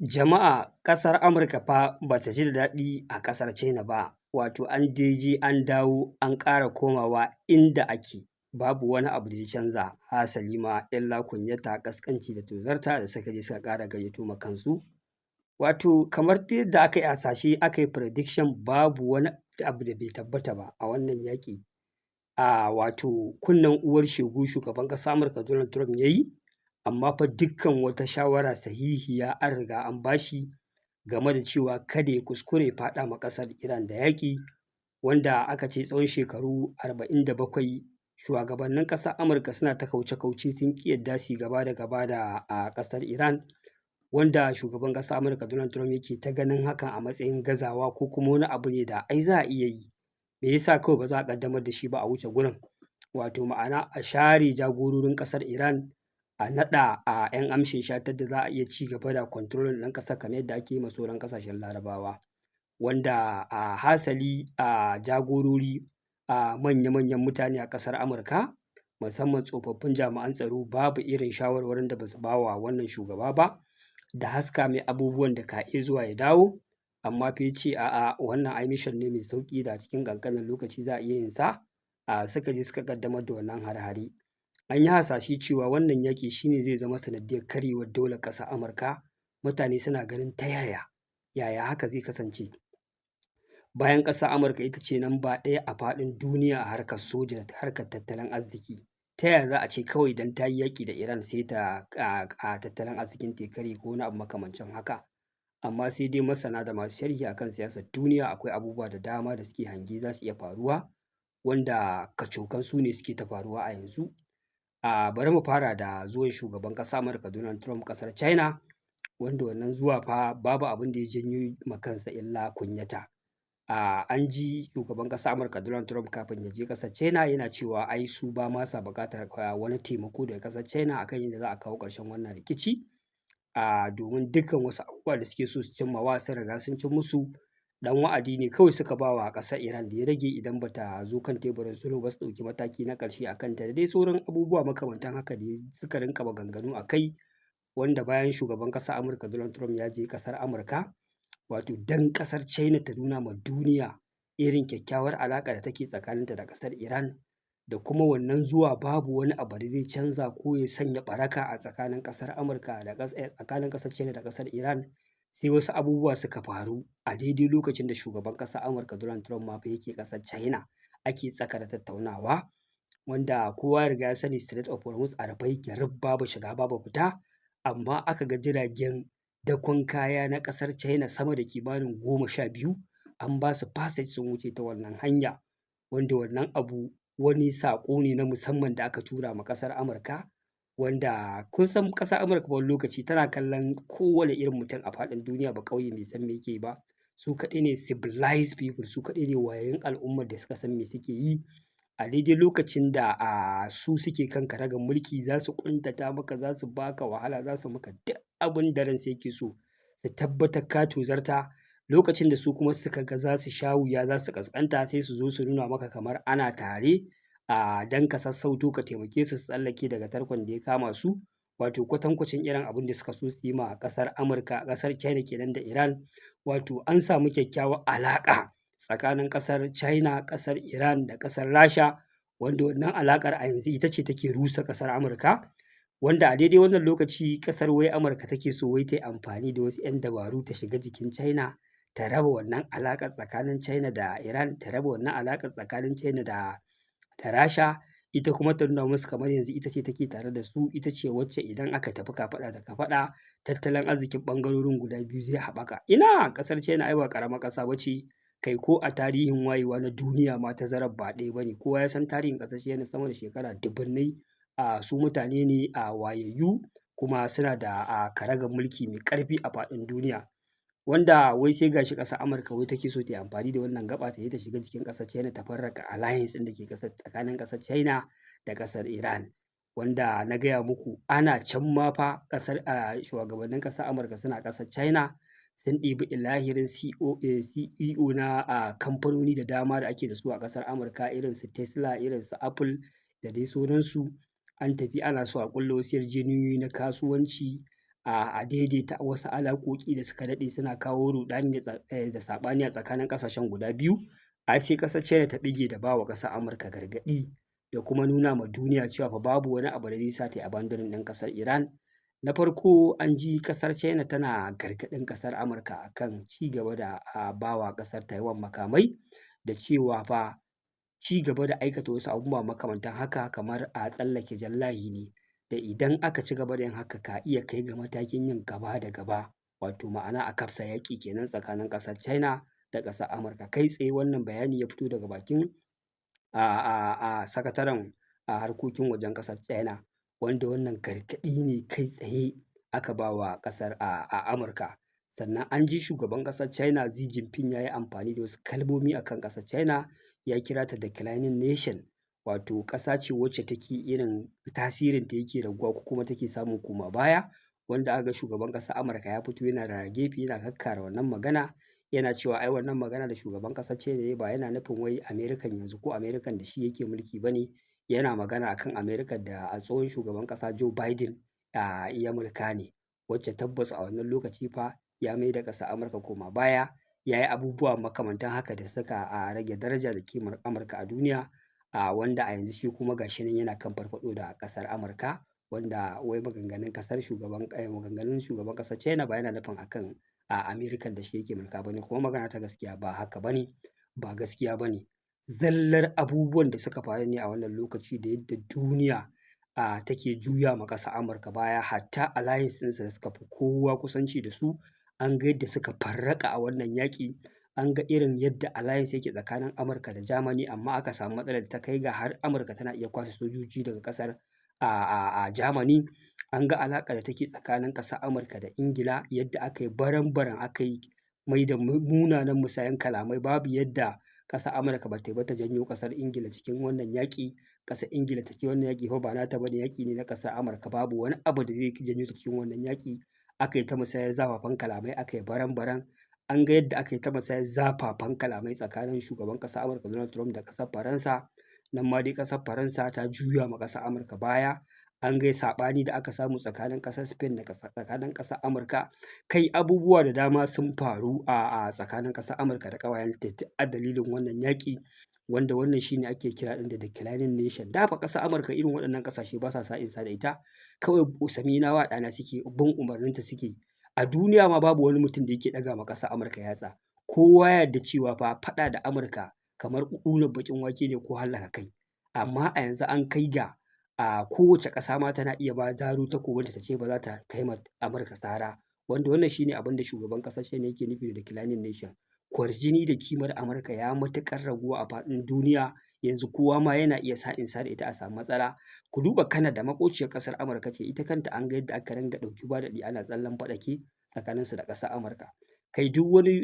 Jama'a ƙasar Amurka fa ba ta ji da daɗi a ƙasar China ba, wato an dai je an dawo an ƙara komawa inda ake, babu wani abu da ya canza, hasali ma illa kunyata, ƙasƙanci da tozarta da suka je suka ƙara gayyato ma kansu. Wato kamar dai yadda aka yi hasashe aka yi prediction babu wani abu da bai tabbata ba a wannan yaƙi. Wato kunnen uwar shegu shugaban ƙasar Amurka Donald Trump ya yi, amma fa dukkan wata shawara sahihiya an riga an ba shi game da cewa kada ya kuskure ya faɗa ma ƙasar Iran da yaƙi, wanda aka ce tsawon shekaru 47 shugabannin ƙasar Amurka suna ta kauce-kauce sun ƙi yadda su yi gaba da gaba da ƙasar Iran, wanda shugaban ƙasar Amurka Donald Trump yake ta ganin hakan a matsayin gazawa ko kuma wani abu ne da ai za a iya yi. Me yasa kawai ba za a ƙaddamar da shi ba a wuce gurin? Wato ma'ana a share jagororin ƙasar Iran, a naɗa 'yan amshin shatar da za a iya ci gaba da controlling ɗin ƙasar kamar yadda ake yi ma sauran ƙasashen Larabawa. Wanda hasali jagorori manya-manyan mutane a ƙasar Amurka, musamman tsofaffin jami'an tsaro babu irin shawarwarin da ba su ba wa wannan shugaba ba, da haska mai abubuwan da ka iya zuwa ya dawo, amma fa ya ce a'a wannan ai mission ne mai sauƙi da cikin ƙanƙanin lokaci za a iya yin sa, suka je suka ƙaddamar da wannan hare-hare. An yi hasashe cewa wannan yaƙi shi ne zai zama sanadiyyar karyewar daular ƙasar Amurka. Mutane suna ganin ta yaya haka zai kasance? Bayan ƙasar Amurka ita ce namba ɗaya a faɗin duniya a harkar soja da harkar tattalin arziki. Ta yaya za a ce kawai don ta yi yaƙi da Iran sai tattalin arzikin ta ya karye ko wani abu makamancin haka? Amma sai dai masana da masu sharhi akan siyasar duniya akwai abubuwa da dama da suke hange za su iya faruwa, wanda kacokan su ne suke ta faruwa a yanzu. Bari mu fara da zuwan shugaban ƙasar Amurka Donald Trump ƙasar China, wanda wannan zuwa fa babu abin da ya janyo ma kansa illa kunyata. An ji shugaban ƙasar Amurka Donald Trump kafin ya je ƙasar China yana cewa ai su ba ma sa buƙatar wani taimako daga ƙasar China akan yadda za a kawo ƙarshen wannan rikici. Domin dukkan wasu abubuwa da suke so su cimmawa sun riga sun cin musu, ɗan wa'adi ne kawai suka ba wa ƙasar Iran da ya rage idan ba ta zo kan teburin sulhu ba su ɗauki mataki na ƙarshe a kanta da dai sauran abubuwa makamantan haka da suka rinƙa maganganu a kai, wanda bayan shugaban ƙasar Amurka Donald Trump ya je ƙasar Amurka, wato don ƙasar China ta nuna ma duniya irin kyakkyawar alaƙa da take tsakaninta da ƙasar Iran, da kuma wannan zuwa babu wani abu da zai canza ko ya sanya ɓaraka a tsakanin ƙasar Amurka da tsakanin ƙasar China da ƙasar Iran, sai wasu abubuwa suka faru a daidai lokacin da shugaban ƙasar Amurka Donald Trump ma fa yake ƙasar China ake tsaka da tattaunawa, wanda kowa ya riga ya sani Strait of Hormuz a rufe yake ruf babu shiga babu fita, amma aka ga jiragen dakon kaya na ƙasar China sama da kimanin 12 an ba su passage sun wuce ta wannan hanya, wanda wannan abu wani saƙo ne na musamman da aka tura ma ƙasar Amurka, wanda kun san ƙasar Amurka wani lokaci tana kallon kowane irin mutum a faɗin duniya baƙauye bai san me yake yi ba, su kaɗai ne civilized people, su kaɗai ne wayayyun al'ummar da suka san me suke yi. A daidai lokacin da su suke kan karagar mulki za su ƙuntata maka, za su baka wahala, za su maka duk abin da ransu yake so, su tabbatar ka tozarta. Lokacin da su kuma suka ga za su sha wuya za su ƙasƙanta sai su zo su nuna maka kamar ana tare, don ka sassauto ka taimake su su tsallake daga tarkon da ya kama su, wato kwatankwacin irin abin da suka so su yi ma ƙasar Amurka, ƙasar China kenan da Iran. Wato an samu kyakkyawar alaƙa tsakanin ƙasar China, ƙasar Iran da ƙasar Rasha, wanda wannan alaƙar a yanzu ita ce take rusa ƙasar Amurka, wanda a daidai wannan lokaci ƙasar wai Amurka take so wai ta yi amfani da wasu 'yan dabaru ta shiga jikin China, ta raba wannan alaƙar tsakanin China da Iran, ta raba wannan alaƙar tsakanin China da Rasha, ita kuma ta nuna musu kamar yanzu ita ce take tare da su, ita ce wacce idan aka tafi kafaɗa da kafaɗa tattalin arzikin ɓangarorin guda biyu zai haɓaka. Ina ƙasar China ai ba ƙaramar ƙasa ba ce, kai ko a tarihin wayewa na duniya ma tazarar ba ɗaya ba ne, kowa ya san tarihin ƙasar China sama da shekara dubunnai, su mutane ne wayayyu kuma suna da karagar mulki mai ƙarfi a faɗin duniya, wanda wai sai gashi ƙasar Amurka wai take so ta yi amfani da wannan gaɓa ta je ta shiga cikin ƙasar China ta farraka alliance ɗin da ke tsakanin ƙasar China da ƙasar Iran, wanda na gaya muku ana can ma fa shugabannin ƙasar Amurka suna ƙasar China sun ɗibi ilahirin CEO na kamfanoni da dama da ake da su a ƙasar Amurka irin su Tesla, irin su Apple da dai sauransu, an tafi ana so a ƙulla wasu yarjejeniyoyi na kasuwanci a daidaita wasu alaƙoƙi da suka daɗe suna kawo ruɗani da saɓani a tsakanin ƙasashen guda biyu, ai sai ƙasar China ta ɓige da ba wa ƙasar Amurka gargaɗi da kuma nuna ma duniya cewa fa babu wani abu da zai sa ta yi abandoning ɗin ƙasar Iran. Na farko an ji ƙasar China tana gargaɗin ƙasar Amurka a kan ci gaba da ba wa ƙasar Taiwan makamai, da cewa fa ci gaba da aikata wasu abubuwa makamantan haka kamar a tsallake jan layi ne, da idan aka ci gaba da yin haka ka iya kai ga matakin yin gaba da gaba, wato ma'ana a kafsa yaƙi kenan tsakanin ƙasar China da ƙasar Amurka. Kai tsaye wannan bayani ya fito daga bakin sakataren harkokin wajen ƙasar China, wanda wannan gargaɗi ne kai tsaye aka ba wa ƙasar Amurka. Sannan an ji shugaban ƙasar China Xi Jinping ya yi amfani da wasu kalmomi a kan ƙasar China, ya kira ta declining nation, wato ƙasa ce wacce take irin tasirinta yake raguwa ko kuma take samun koma baya, wanda aka ga shugaban ƙasar Amurka ya fito yana rarage gefe yana kakkara wannan magana, yana cewa ai wannan magana da shugaban ƙasar China ya yi ba yana nufin wai American yanzu ko American da shi yake mulki ba ne, yana magana akan American da a tsohon shugaban ƙasa Joe Biden ya mulka ne, wacce tabbas a wannan lokaci fa ya mai da ƙasar Amurka koma baya, ya yi abubuwa makamantan haka da suka rage daraja da kimar Amurka a duniya, wanda a yanzu shi kuma ga shi nan yana kan farfaɗo da ƙasar Amurka, wanda wai maganganun shugaban ƙasar China ba yana nufin akan American da shi yake mulka ba ne, kuma magana ta gaskiya ba haka ba ne, ba gaskiya ba ne. Zallar abubuwan da suka faru ne a wannan lokaci da yadda duniya take juya ma ƙasar Amurka baya, hatta alliance ɗinsa da suka fi kowa kusanci da su, an ga yadda suka farraƙa a wannan yaƙi, an ga irin yadda alliance yake tsakanin Amurka da Germany, amma aka samu matsalar da ta kai ga har Amurka tana iya kwashe sojoji daga ƙasar Germany. An ga alaƙa da take tsakanin ƙasar Amurka da Ingila, yadda aka yi baran-baran aka yi mai da munanan musayan kalamai, babu yadda ƙasar Amurka ba ta yi ba ta janyo ƙasar Ingila cikin wannan yaƙi. Ƙasar Ingila ta ce wannan yaƙi fa ba nata ba ne, yaƙi ne na ƙasar Amurka, babu wani abu da zai janyo ta cikin wannan yaƙi. Aka yi ta musayar zafafan kalamai, aka yi baran-baran. An ga yadda aka yi ta musayar zafafan kalamai tsakanin shugaban ƙasar Amurka Donald Trump da ƙasar Faransa. Nan ma dai ƙasar Faransa ta juya ma ƙasar Amurka baya. An ga saɓani da aka samu tsakanin ƙasar Spain da tsakanin ƙasar Amurka. Kai abubuwa da dama sun faru a tsakanin ƙasar Amurka da ƙawayenta a dalilin wannan yaƙi, wanda wannan shi ne ake kira ɗin da declining nation. Da fa ƙasar Amurka irin waɗannan ƙasashe ba sa sa'insa da ita, kawai samina wa ɗana suke, bin umarninta suke. A duniya ma babu wani mutum da yake ɗaga ma ƙasar Amurka yatsa. Kowa ya yarda cewa fa faɗa da Amurka kamar ƙunar baƙin wake ne ko hallaka kai. Amma a yanzu an kai ga kowace ƙasa ma tana iya zaro takobinta ta ce ba za ta kai ma Amurka sara, wanda wannan shi ne abin da shugaban ƙasar China yake nufi da declining nation. Kwarjini da kimar Amurka ya matuƙar raguwa a faɗin duniya, yanzu kowa ma yana iya sa'insa da ita a samu matsala. Ku duba Canada, maƙociyar ƙasar Amurka ce, ita kanta an ga yadda aka ringa ɗauki ba daɗi ana tsallen faɗake tsakaninsu da ƙasar Amurka. Kai duk wani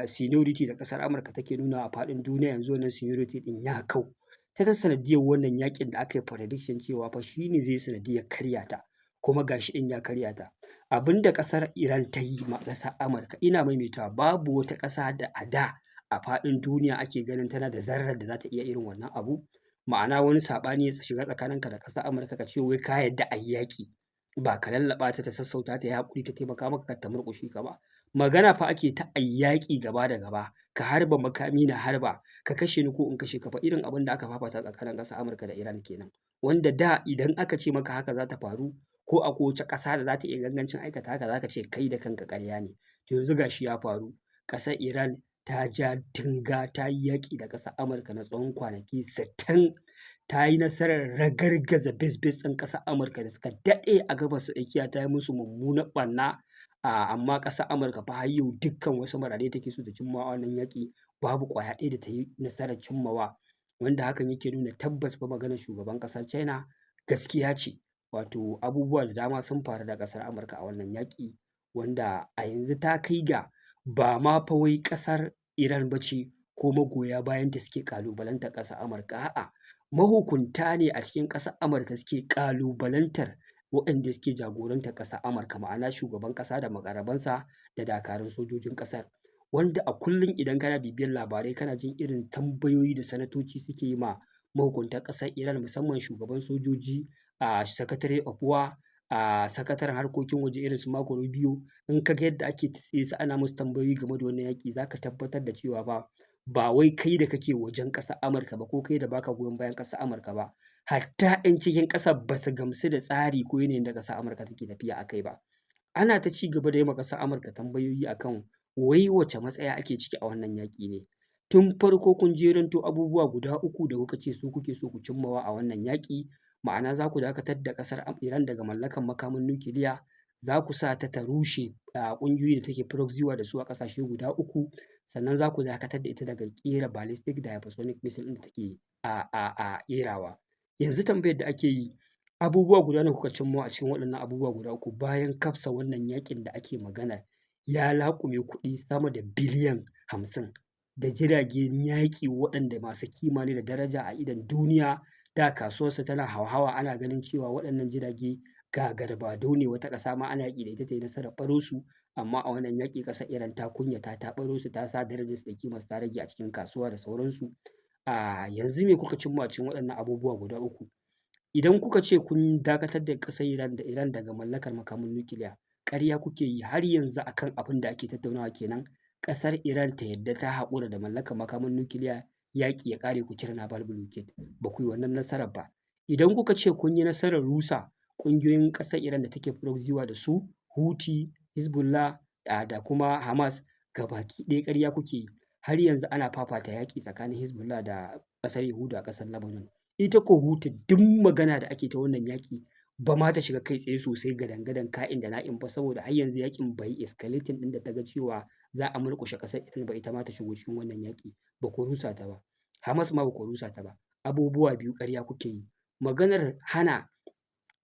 seniority da ƙasar Amurka take nuna a faɗin duniya yanzu wannan seniority ɗin ya kau. Ta sanadiyar wannan yaƙin da aka yi prediction cewa fa shi ne zai sanadiyar karya ta, kuma ga shi ɗin ya karya ta. Abin da ƙasar Iran ta yi ma ƙasar Amurka, ina maimaitawa, babu wata ƙasa da a da a faɗin duniya ake ganin tana da zarrar da za ta iya irin wannan abu. Ma'ana wani saɓani ya shiga tsakaninka da ƙasar Amurka, ka ce wai ka yarda a yi yaƙi, ba ka lallaɓa ta sassauta ta yi haƙuri ta taimaka maka kar ta murƙushe ka ba. Magana fa ake ta a yi yaƙi gaba da gaba, ka harba makami na harba, ka kashe ni ko in kashe ka, fa irin abin da aka fafata tsakanin ƙasar Amurka da Iran kenan. Wanda da idan aka ce maka haka za ta faru, ko a kowace ƙasa da za ta iya gangancin aikata haka, za ka ce kai da kanka ƙarya ne. To yanzu ga shi ya faru, ƙasar Iran ta ja tunga ta yi yaƙi da ƙasar Amurka na tsawon kwanaki 60, ta yi nasarar ragargaza base ɗin ƙasar Amurka da suka daɗe a gabas ta tsakiya, ta yi musu mummunar ɓarna. Amma ƙasar Amurka fa har yau dukkan wasu muradai take so ta cimma a wannan yaƙi, babu ƙwaya ɗaya da ta yi nasarar cimmawa, wanda hakan yake nuna tabbas fa maganar shugaban ƙasar China gaskiya ce. Wato abubuwa da dama sun faru da ƙasar Amurka a wannan yaƙi, wanda a yanzu ta kai ga ba ma fa wai ƙasar Iran ba ce ko magoya bayanta suke ƙalubalantar ƙasar Amurka, a'a, mahukunta ne a cikin ƙasar Amurka suke ƙalubalantar waɗanda suke jagorantar ƙasar Amurka, ma'ana shugaban ƙasa da muƙarrabansa da dakarun sojojin ƙasar. Wanda a kullum idan kana bibiyar labarai kana jin irin tambayoyi da sanatoci suke yi ma mahukuntan ƙasar Iran, musamman shugaban sojoji, Secretary of War, sakataren harkokin waje irin su Marco Rubio, in ka ga yadda ake tsiye su ana musu tambayoyi game da wannan yaƙi za ka tabbatar da cewa ba wai kai da kake wajen ƙasar Amurka ba ko kai da baka goyon bayan ƙasar Amurka ba, hatta 'yan cikin ƙasar ba su gamsu da tsari ko yanayin da ƙasar Amurka take tafiya a kai ba. Ana ta ci gaba da yi ma ƙasar Amurka tambayoyi akan wai wace matsaya ake ciki a wannan yaƙi ne. Tun farko kun jeranto abubuwa guda 3 da kuka ce su kuke so ku cimmawa a wannan yaƙi, ma'ana za ku dakatar da ƙasar Iran daga mallakan makamin nukiliya, za ku sa ta rushe ƙungiyoyi da take proxy war da su a ƙasashe guda 3, sannan za ku dakatar da ita daga ƙera ballistic da hypersonic missile ɗin da take ƙerawa. Yanzu tambayar da ake yi, abubuwa guda nawa kuka cimma a cikin waɗannan abubuwa guda 3 bayan kafsa wannan yaƙin da ake maganar ya laƙume kuɗi sama da biliyan 50 da jiragen yaƙi waɗanda masu kima ne da daraja a idon duniya, da kasuwarsu tana hauhawa ana ganin cewa waɗannan jirage gagarbadau ne, wata ƙasa ma ana yaƙi da ita ta yi nasarar ɓaro su, amma a wannan yaƙi ƙasar Iran ta kunyata ta ɓaro su ta sa darajarsu da kimarsu ta rage a cikin kasuwa da sauransu. Yanzu me kuka cimma a cikin waɗannan abubuwa guda 3? Idan kuka ce kun dakatar da ƙasar Iran daga mallakar makamin nukiliya, ƙarya kuke yi, har yanzu akan abin da ake tattaunawa kenan, ƙasar Iran ta yadda ta haƙura da mallakar makamin nukiliya, yaƙi ya ƙare ku cire naval blockade, ba ku yi wannan nasarar ba. Idan kuka ce kun yi nasarar rusa ƙungiyoyin ƙasar Iran da take proxy war da su, Houthi, Hezbollah da kuma Hamas, gabaki ɗaya ƙarya kuke yi. Har yanzu ana fafata yaƙi tsakanin Hezbollah da ƙasar Yahudu a ƙasar Lebanon. Ita ko Houthi duk magana da ake ta wannan yaƙi ba ma ta shiga kai tsaye sosai gadan-gadan ka'in da na'in ba, saboda har yanzu yaƙin bai escalating ɗin da ta ga cewa za a murƙushe ƙasar Iran ba ita ma ta shigo cikin wannan yaƙi. Ba ku rusa ta ba. Hamas ma ba ku rusa ta ba. Abubuwa biyu ƙarya kuke yi. Maganar hana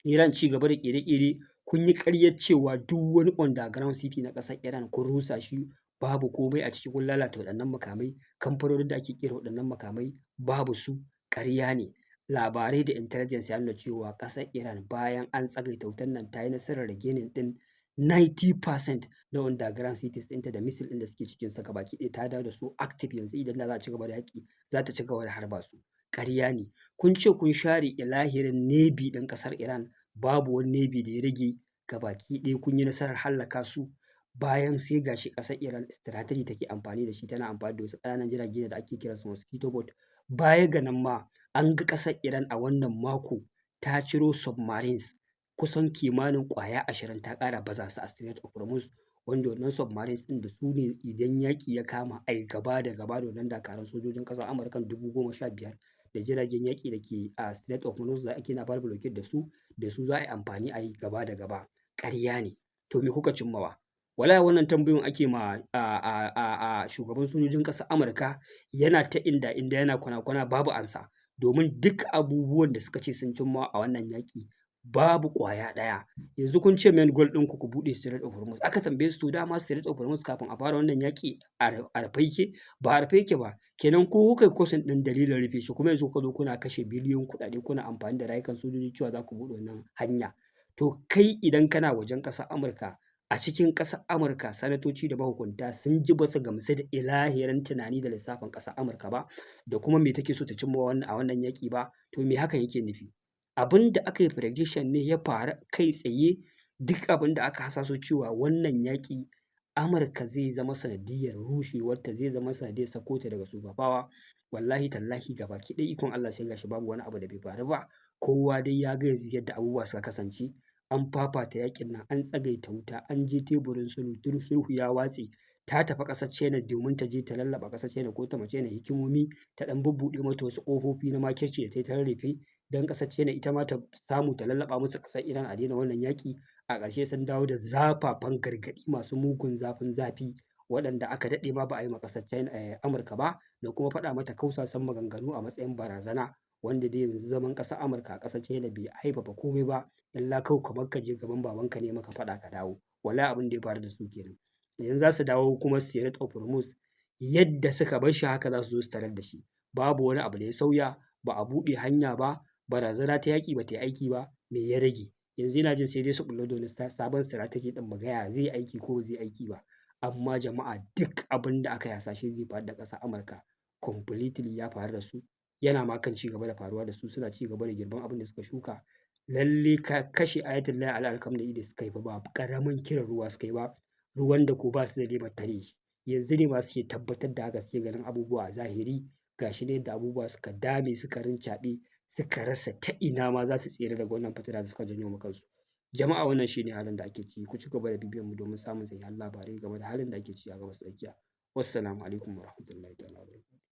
Iran ci gaba da ƙere-ƙere, kun yi ƙaryar cewa duk wani underground city na ƙasar Iran kun rusa shi, babu komai a ciki, kun lalata waɗannan makamai, kamfanonin da ake ƙera waɗannan makamai babu su, ƙarya ne. Labarai da intelligence ya nuna cewa ƙasar Iran bayan an tsagaita wutan nan ta yi nasarar regaining ɗin 90% na underground cities ɗinta da missile ɗin da suke cikinsa gabaki ɗaya ta dawo da su active yanzu, idan da za a ci gaba da yaƙi za ta ci gaba da harba su. Ƙarya ne. Kun ce kun share ilahirin navy ɗin ƙasar Iran, babu wani navy da ya rage, gabaki ɗaya kun yi nasarar hallaka su, bayan sai gashi ƙasar Iran strategy take amfani da shi, tana amfani da wasu ƙananan jirage da ake kiransu mosquito boat. Baya ga nan ma an ga ƙasar Iran a wannan mako ta ciro submarines kusan kimanin ƙwaya 20 ta ƙara baza su a Strait of Hormuz, wanda wannan submarines ɗin da su ne idan yaƙi ya kama ai gaba da gaba da wannan dakarun sojojin ƙasar Amurka 15,000 da jiragen yaƙi da ke a Strait of Hormuz da ake naval blockade da su za a yi amfani a yi gaba da gaba. Ƙarya ne. To me kuka cimmawa? Wallahi wannan tambayoyin ake ma shugaban sojojin ƙasar Amurka, yana ta inda yana kwana-kwana babu ansa, domin duk abubuwan da suka ce sun cimma a wannan yaƙi babu ƙwaya ɗaya. Yanzu kun ce main goal ɗinku ku buɗe Strait of Hormuz, aka tambaye su to dama Strait of Hormuz kafin a fara wannan yaƙi a rufe yake? Ba a rufe yake ba. Kenan ku kuka yi causing ɗin dalilin rufe shi, kuma yanzu kuka zo kuna kashe biliyoyin kuɗaɗe kuna amfani da rayukan sojoji cewa za ku buɗe wannan hanya. To kai idan kana wajen ƙasar Amurka, a cikin ƙasar Amurka sanatoci da mahukunta sun ji ba su gamsu da ilahirin tunani da lissafin ƙasar Amurka ba, da kuma me take so ta cimma a wannan yaƙi ba, to me hakan yake nufi? Abin da aka yi prediction ne ya faru kai tsaye, duk abin da aka hasaso cewa wannan yaƙi Amurka zai zama sanadiyyar rushewarta, zai zama sanadiyyar sako ta daga super power. Wallahi tallahi gabaki ɗaya ikon Allah sai gashi babu wani abu da bai faru ba. Kowa dai ya ga yanzu yadda abubuwa suka kasance. An fafata yaƙin nan, an tsagaita wuta, an je teburin sulhu ya watse, ta tafi ƙasar China domin ta je ta lallaɓa ƙasar China ko ta ma China hikimomi, ta ɗan bubbuɗe mata wasu ƙofofi na makirci da ta yi ta rarrafe, don ƙasar China ita ma ta samu ta lallaɓa musu ƙasar Iran a daina wannan yaƙi. A ƙarshe sun dawo da zafafan gargaɗi masu mugun zafin zafi, waɗanda aka daɗe ma ba a yi ma ƙasar Amurka ba, da kuma faɗa mata kausasan maganganu a matsayin barazana, wanda dai yanzu zaman ƙasar Amurka a ƙasar China bai haifafa komai ba, illa kawai kamar ka je gaban babanka ne maka faɗa ka dawo. Wallahi abin da ya faru da su kenan. Yanzu za su dawo kuma Strait of Hormuz yadda suka bar shi haka za su zo su tarar da shi. Babu wani abu da ya sauya, ba a buɗe hanya ba, barazana ta yaƙi ba ta yi aiki ba, me ya rage? Yanzu ina jin sai dai su ɓullo da wani sabon strategy ɗin mu ga ya zai aiki ko ba zai aiki ba. Amma jama'a duk abin da aka yi hasashe zai faru da ƙasar Amurka completely ya faru da su, yana ma kan ci gaba da faruwa da su, suna ci gaba da girban abin da suka shuka. lalle kashe Ayatullahi Ali Alkamna'i da suka yi fa ba ƙaramin kiran ruwa suka yi ba, ruwan da ko ba su da lemar tare shi. Yanzu ne ma suke tabbatar da haka, suke ganin abubuwa a zahiri, ga shi ne yadda abubuwa suka dame suka rincaɓe suka rasa ta ina ma za su tsira daga wannan fitina da suka janyo ma kansu. Jama'a wannan shi ne halin da ake ciki, ku ci gaba da bibiyar mu domin samun sahihan labarai game da halin da ake ciki a Gabas ta Tsakiya. Wassalamu alaikum warahmatullahi ta'ala wabarakatuh.